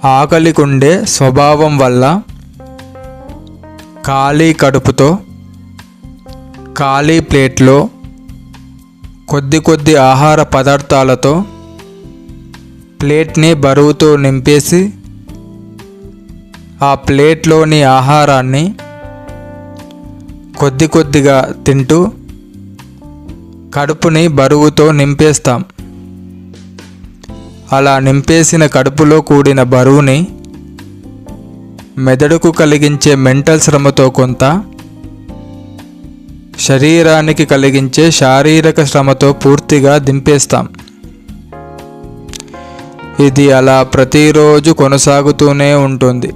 ఆకలికుండే స్వభావం వల్ల ఖాళీ కడుపుతో ఖాళీ ప్లేట్లో కొద్ది ఆహార పదార్థాలతో ప్లేట్ని బరువుతో నింపేసి ఆ ప్లేట్లోని ఆహారాన్ని కొద్దిగా తింటూ కడుపుని బరువుతో నింపేస్తాం. అలా నింపేసిన కడుపులో కూడిన బరువుని మెదడుకు కలిగించే మెంటల్ శ్రమతో కొంత, శరీరానికి కలిగించే శారీరక శ్రమతో పూర్తిగా దింపేస్తాం. ఇది అలా ప్రతిరోజు కొనసాగుతూనే ఉంటుంది.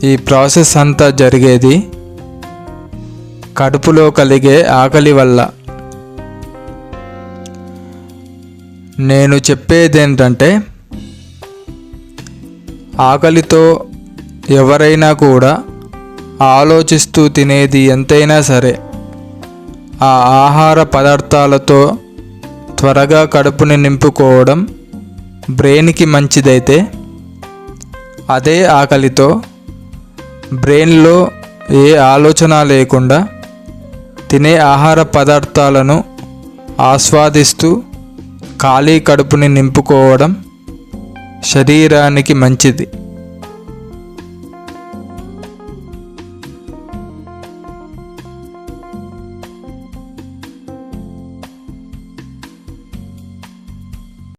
ఈ ప్రాసెస్ అంతా జరిగేది కడుపులో కలిగే ఆకలి వల్ల. నేను చెప్పేదేంటంటే, ఆకలితో ఎవరైనా కూడా ఆలోచిస్తూ తినేది ఎంతైనా సరే ఆ ఆహార పదార్థాలతో త్వరగా కడుపుని నింపుకోవడం బ్రెయిన్కి మంచిదైతే, అదే ఆకలితో బ్రెయిన్లో ఏ ఆలోచన లేకుండా తినే ఆహార పదార్థాలను ఆస్వాదిస్తూ ఖాళీ కడుపుని నింపుకోవడం శరీరానికి మంచిది.